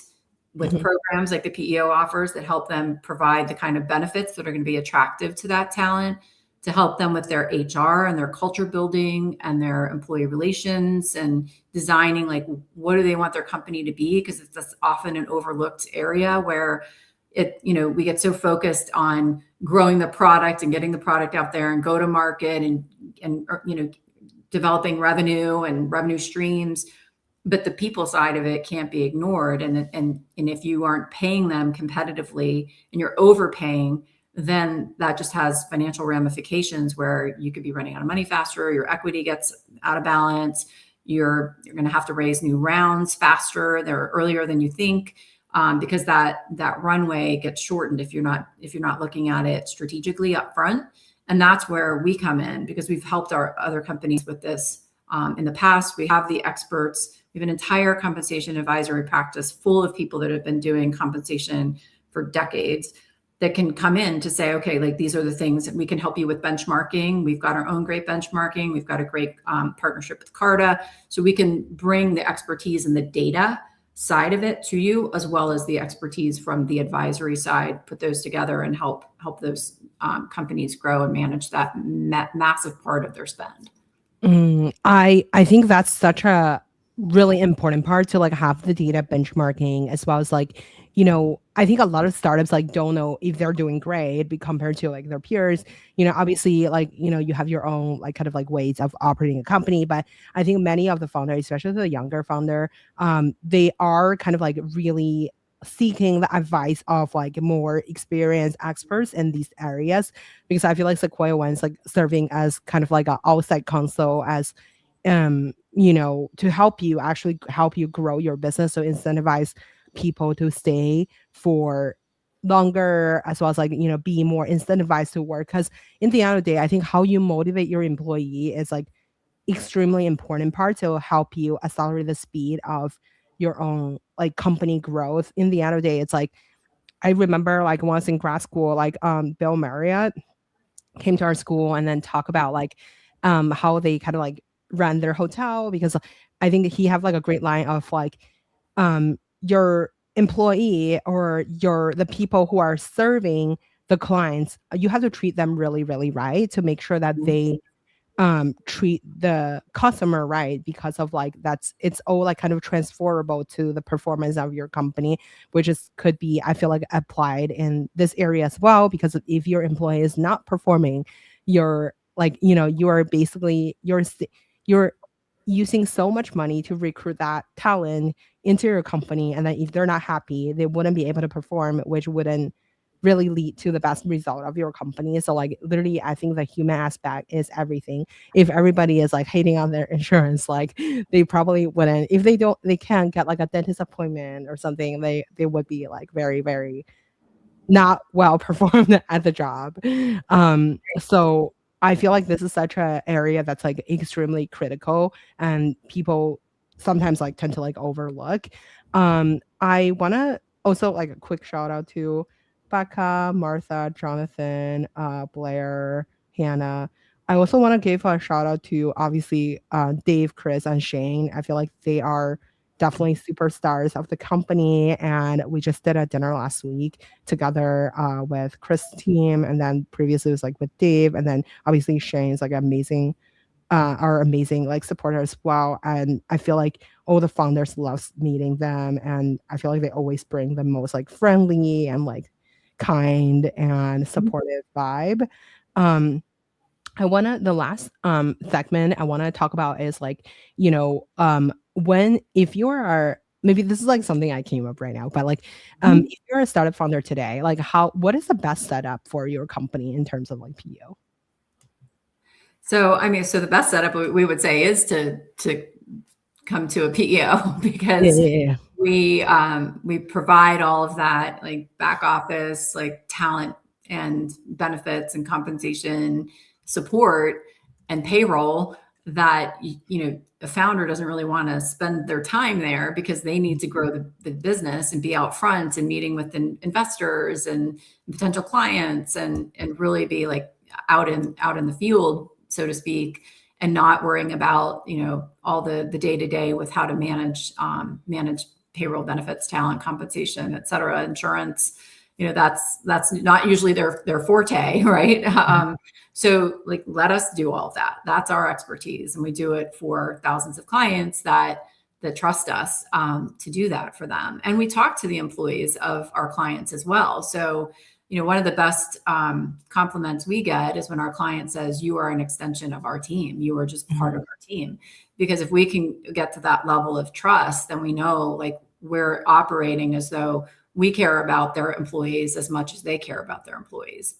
with programs like the PEO offers that help them provide the kind of benefits that are going to be attractive to that talent, to help them with their HR and their culture building and their employee relations and designing, like, what do they want their company to be? Because it's often an overlooked area where we get so focused on growing the product and getting the product out there and go to market and developing revenue and revenue streams. But the people side of it can't be ignored. And if you aren't paying them competitively and you're overpaying, then that just has financial ramifications where you could be running out of money faster, your equity gets out of balance, you're going to have to raise new rounds faster, they're earlier than you think, because that runway gets shortened if you're not looking at it strategically up front. And that's where we come in, because we've helped our other companies with this in the past. We have the experts. We have an entire compensation advisory practice full of people that have been doing compensation for decades that can come in to say, okay, like, these are the things that we can help you with benchmarking. We've got our own great benchmarking. We've got a great partnership with Carta. So we can bring the expertise and the data side of it to you, as well as the expertise from the advisory side, put those together and help those companies grow and manage that massive part of their spend. I think that's such a really important part to like have the data benchmarking as well as like, I think a lot of startups like don't know if they're doing great compared to like their peers. Obviously like, you have your own like kind of like ways of operating a company, but I think many of the founders, especially the younger founder, they are kind of like really seeking the advice of like more experienced experts in these areas, because I feel like Sequoia one's like serving as kind of like an outside counsel as to help you grow your business, so incentivize people to stay for longer, as well as like be more incentivized to work, because in the end of the day I think how you motivate your employee is like extremely important part to help you accelerate the speed of your own like company growth. In the end of the day, it's like I remember like once in grad school, like Bill Marriott came to our school and then talk about like how they kind of like run their hotel, because I think he have like a great line of like your employee or the people who are serving the clients, you have to treat them really really right to make sure that they treat the customer right, because of like it's all like kind of transferable to the performance of your company, which is could be I feel like applied in this area as well, because if your employee is not performing, you're like you're basically you're using so much money to recruit that talent into your company, and then if they're not happy they wouldn't be able to perform, which wouldn't really lead to the best result of your company. So like literally I think the human aspect is everything. If everybody is like hating on their insurance, like they probably wouldn't, if they can't get like a dentist appointment or something, they would be like very very not well performed at the job. So I feel like this is such a area that's like extremely critical and people sometimes like tend to like overlook. I want to also like a quick shout out to Becca, Martha, Jonathan, Blair, Hannah. I also want to give a shout out to obviously Dave, Chris, and Shane. I feel like they are definitely superstars of the company, and we just did a dinner last week together with Chris' team, and then previously it was like with Dave, and then obviously Shane's like amazing are amazing like supporter as well. And I feel like all the founders love meeting them, and I feel like they always bring the most like friendly and like kind and supportive vibe. The last segment I want to talk about is like, when if you are, maybe this is like something I came up right now, but like if you're a startup founder today, like what is the best setup for your company in terms of like PEO? So the best setup we would say is to come to a PEO because Yeah. we provide all of that like back office, like talent and benefits and compensation support and payroll that a founder doesn't really want to spend their time there, because they need to grow the business and be out front and meeting with investors and potential clients and really be like out in the field, so to speak, and not worrying about all the day-to-day with how to manage payroll, benefits, talent, compensation, et cetera, insurance. That's not usually their forte, right? So like, let us do all of that. That's our expertise, and we do it for thousands of clients that trust us to do that for them. And we talk to the employees of our clients as well. So one of the best compliments we get is when our client says, "You are an extension of our team. You are just part of our team." Because if we can get to that level of trust, then we know like we're operating as though we care about their employees as much as they care about their employees.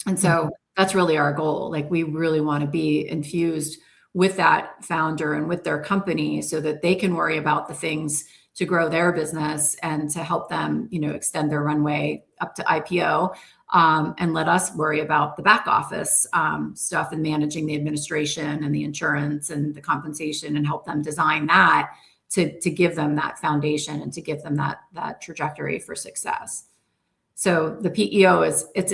And so that's really our goal. Like, we really want to be infused with that founder and with their company so that they can worry about the things to grow their business and to help them, extend their runway up to IPO, and let us worry about the back office stuff and managing the administration and the insurance and the compensation, and help them design that to give them that foundation and to give them that trajectory for success. So the PEO it's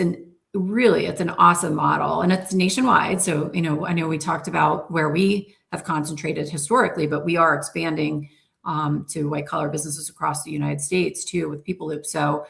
an awesome model, and it's nationwide. So, I know we talked about where we have concentrated historically, but we are expanding to white collar businesses across the United States too with People Loop. So,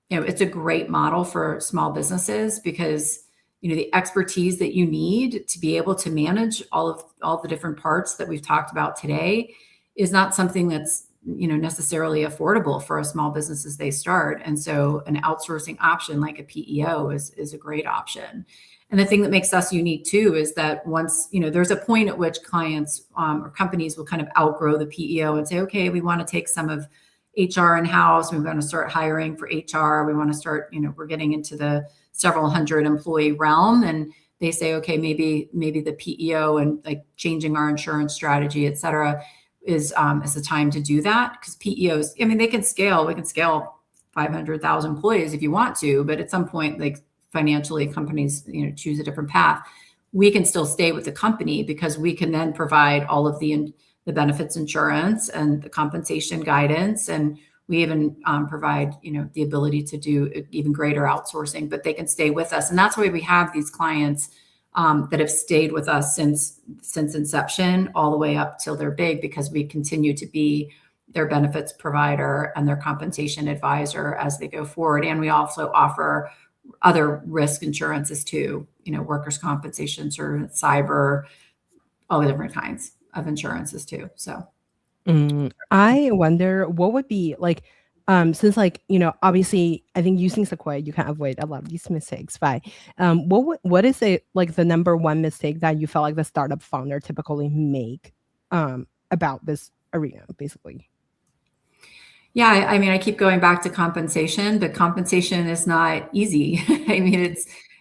it's a great model for small businesses because, the expertise that you need to be able to manage all the different parts that we've talked about today is not something that's, necessarily affordable for a small business as they start. And so an outsourcing option like a PEO is a great option. And the thing that makes us unique too is that once, there's a point at which clients or companies will kind of outgrow the PEO and say, okay, we want to take some of HR in-house. We want to start hiring for HR. We want to start, we're getting into the several hundred employee realm. And they say, okay, maybe the PEO and like changing our insurance strategy, et cetera, is the time to do that. Because PEOs, they can scale. We can scale 500,000 employees if you want to, but at some point, like financially, companies, choose a different path. We can still stay with the company because we can then provide all of the benefits insurance and the compensation guidance. And we even provide, the ability to do even greater outsourcing, but they can stay with us. And that's why we have these clients that have stayed with us since inception all the way up till they're big, because we continue to be their benefits provider and their compensation advisor as they go forward. And we also offer other risk insurances too, workers' compensation insurance, cyber, all the different kinds of insurances too. So I wonder what would be like, since like, obviously I think using Sequoia, you can avoid a lot of these mistakes, but what is it like the number one mistake that you felt like the startup founder typically make about this arena, basically? Yeah, I keep going back to compensation, but compensation is not easy.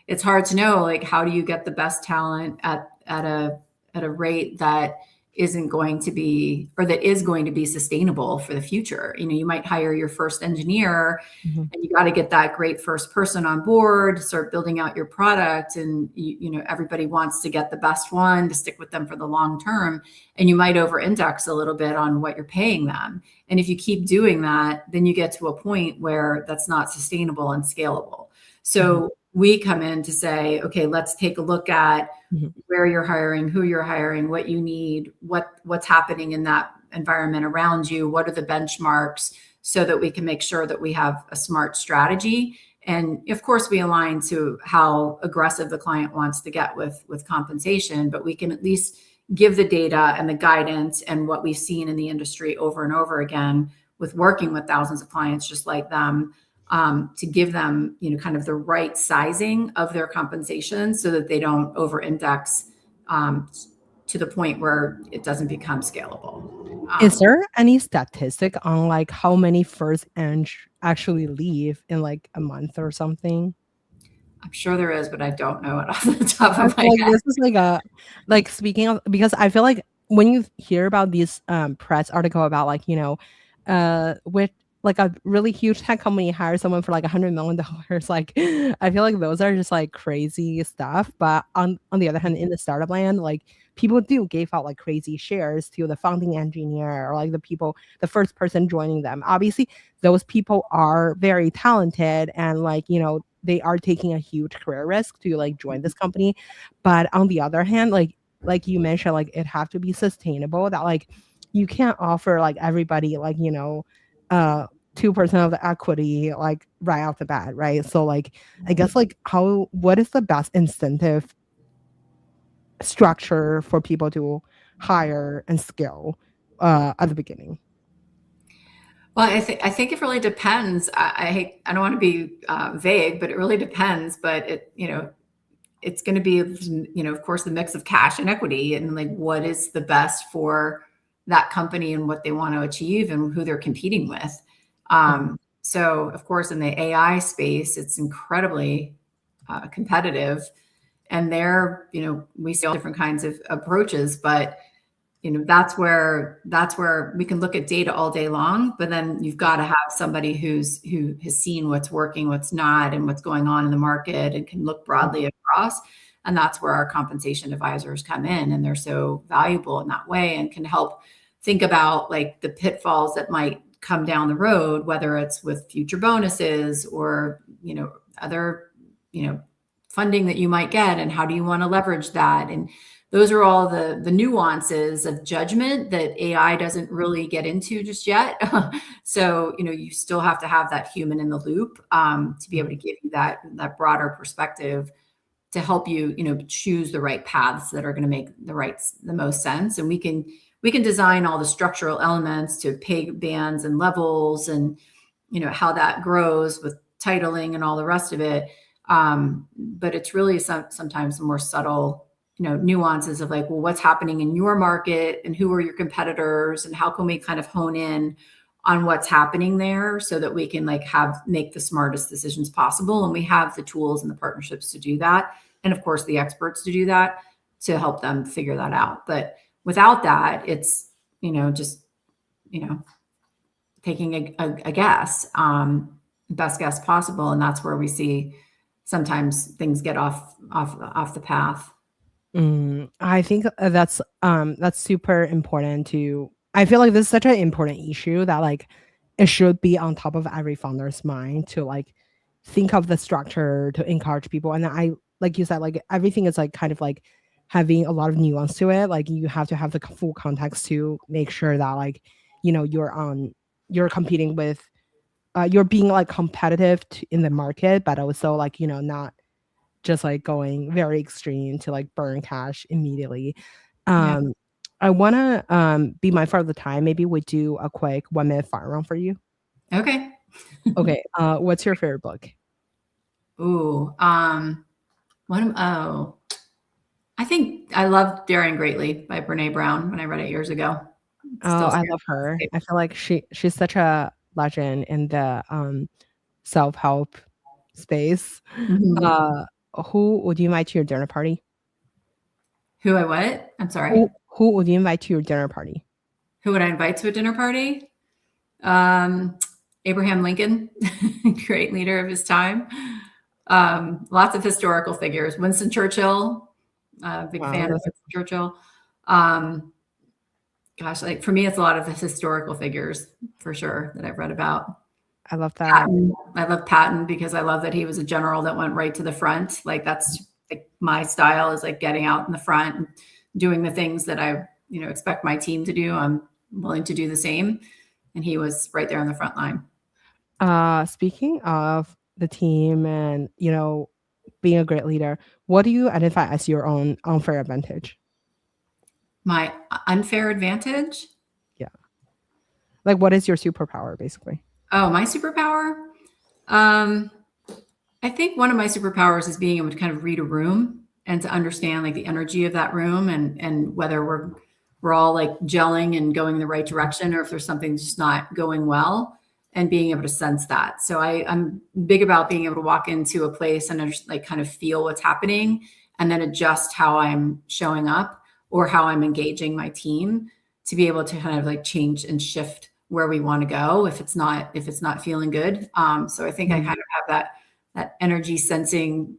It's hard to know, like, how do you get the best talent at a rate that isn't going to be, or that is going to be sustainable for the future. You might hire your first engineer and you got to get that great first person on board, start building out your product. And everybody wants to get the best one to stick with them for the long term. And you might over index a little bit on what you're paying them. And if you keep doing that, then you get to a point where that's not sustainable and scalable. So we come in to say, okay, let's take a look at where you're hiring, who you're hiring, what you need, what's happening in that environment around you, what are the benchmarks, so that we can make sure that we have a smart strategy. And of course, we align to how aggressive the client wants to get with compensation, but we can at least give the data and the guidance and what we've seen in the industry over and over again with working with thousands of clients just like them, to give them, kind of the right sizing of their compensation so that they don't over index to the point where it doesn't become scalable. Is there any statistic on like how many first actually leave in like a month or something? I'm sure there is, but I don't know it off the top of my Like head. this is like speaking of, because I feel like when you hear about these press article about like, with like a really huge tech company hire someone for like $100 million, like I feel like those are just like crazy stuff. But on the other hand, in the startup land, like people do give out like crazy shares to the founding engineer or like the first person joining them. Obviously, those people are very talented and like, they are taking a huge career risk to like join this company. But on the other hand, like you mentioned, like it have to be sustainable, that like you can't offer like everybody like, 2% of the equity like right off the bat, right? So like I guess like what is the best incentive structure for people to hire and scale at the beginning? Well, I think it really depends. I don't want to be vague, but it really depends. But it's going to be, of course, the mix of cash and equity, and like what is the best for that company and what they want to achieve and who they're competing with. So, of course, in the AI space, it's incredibly competitive, and there, we see all different kinds of approaches, but that's where we can look at data all day long, but then you've got to have somebody who has seen what's working, what's not, and what's going on in the market, and can look broadly across. And that's where our compensation advisors come in, and they're so valuable in that way and can help think about like the pitfalls that might come down the road, whether it's with future bonuses or, other, funding that you might get, and how do you want to leverage that, and those are all the nuances of judgment that AI doesn't really get into just yet. So, you still have to have that human in the loop to be able to give you that broader perspective to help you, choose the right paths that are going to make the most sense. And we can design all the structural elements to pay bands and levels and, how that grows with titling and all the rest of it. But it's really sometimes more subtle, nuances of like, well, what's happening in your market and who are your competitors and how can we kind of hone in on what's happening there so that we can make the smartest decisions possible. And we have the tools and the partnerships to do that. And of course the experts to do that, to help them figure that out. But without that, it's, just, taking a guess, best guess possible. And that's where we see sometimes things get off the path. I think that's super important to. I feel like this is such an important issue that like it should be on top of every founder's mind to like think of the structure to encourage people. And I, like you said, like everything is like kind of like having a lot of nuance to it. Like you have to have the full context to make sure that like you're competing with you're being like competitive in the market, but also like not just like going very extreme to like burn cash immediately. Yeah. I want to be mindful of the time. Maybe we do a quick 1-minute fire round for you. Okay. Okay. What's your favorite book? Ooh. I think I loved Daring Greatly by Brene Brown when I read it years ago. Oh, I love her. I feel like she's such a legend in the self-help space. Mhm. Who would you invite to your dinner party? Who I what? I'm sorry. Who would you invite to your dinner party? Who would I invite to a dinner party? Abraham Lincoln, great leader of his time. Lots of historical figures. Winston Churchill, big fan of Winston Churchill. Gosh, like for me, it's a lot of the historical figures for sure that I've read about. I love that. I love Patton because I love that he was a general that went right to the front. Like that's like my style is like getting out in the front and doing the things that I, expect my team to do. I'm willing to do the same. And he was right there on the front line. Speaking of the team and, being a great leader, what do you identify as your own unfair advantage? My unfair advantage? Yeah. Like, what is your superpower, basically? Oh, my superpower? I think one of my superpowers is being able to kind of read a room and to understand like the energy of that room and whether we're all like gelling and going in the right direction or if there's something just not going well and being able to sense that. So I'm big about being able to walk into a place and just like kind of feel what's happening and then adjust how I'm showing up or how I'm engaging my team to be able to kind of like change and shift where we want to go if it's not feeling good. So I think I kind of have that energy sensing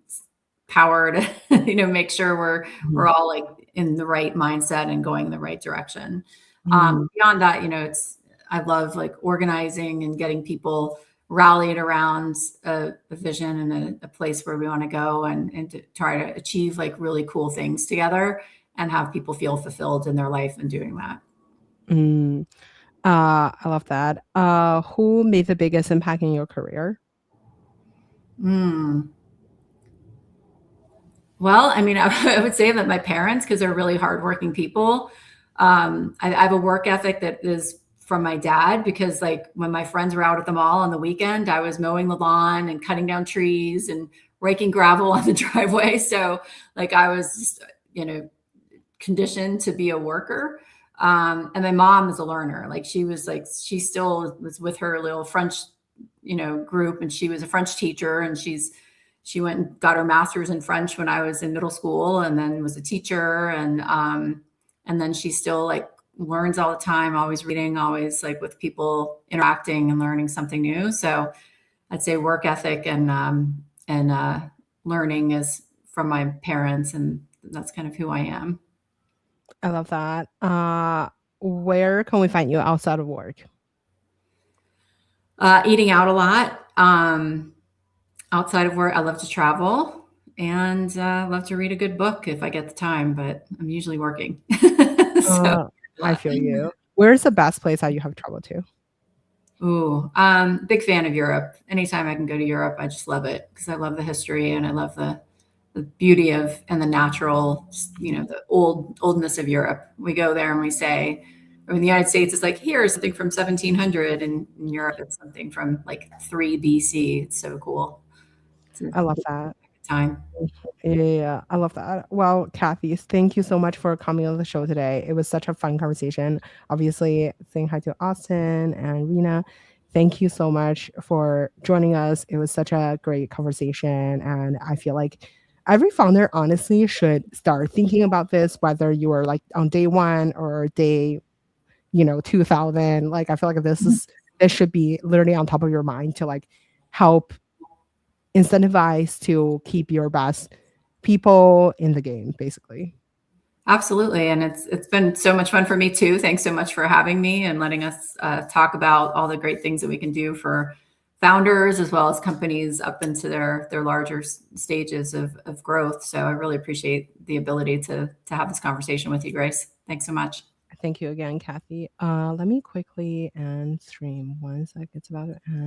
power to make sure we're all like in the right mindset and going in the right direction. Beyond that, I love like organizing and getting people rallied around a vision and a place where we want to go and to try to achieve like really cool things together and have people feel fulfilled in their life in doing that. I love that. Who made the biggest impact in your career? Well, I mean, I would say that my parents, because they're really hardworking people. I have a work ethic that is from my dad because like when my friends were out at the mall on the weekend, I was mowing the lawn and cutting down trees and raking gravel on the driveway. So like I was just, conditioned to be a worker. And my mom is a learner. Like she still was with her little French, group, and she was a French teacher and she went and got her master's in French when I was in middle school and then was a teacher. And then she still like learns all the time, always reading, always like with people interacting and learning something new. So I'd say work ethic and learning is from my parents, and that's kind of who I am. I love that. Where can we find you outside of work? Eating out a lot. Outside of work, I love to travel. and love to read a good book if I get the time, but I'm usually working. I feel you. Where's the best place that you have traveled to? Ooh, big fan of Europe. Anytime I can go to Europe, I just love it because I love the history and I love the beauty of and the natural, the oldness of Europe. We go there and we say, or in the United States, it's like, here's something from 1700, and in Europe, it's something from like 3 BC. It's so cool. I love that. Time. Yeah, I love that. Well, Kathy, thank you so much for coming on the show today. It was such a fun conversation. Obviously, saying hi to Austin and Rena. Thank you so much for joining us. It was such a great conversation. And I feel like every founder honestly should start thinking about this, whether you are like on day one or day, 2000. Like, I feel like this should be literally on top of your mind to like help incentivize to keep your best people in the game, basically. Absolutely. And it's been so much fun for me too. Thanks so much for having me and letting us talk about all the great things that we can do for founders as well as companies up into their larger stages of growth. So I really appreciate the ability to have this conversation with you, Grace. Thanks so much. Thank you again, Kathy. Let me quickly end stream. 1 sec. It's about to end.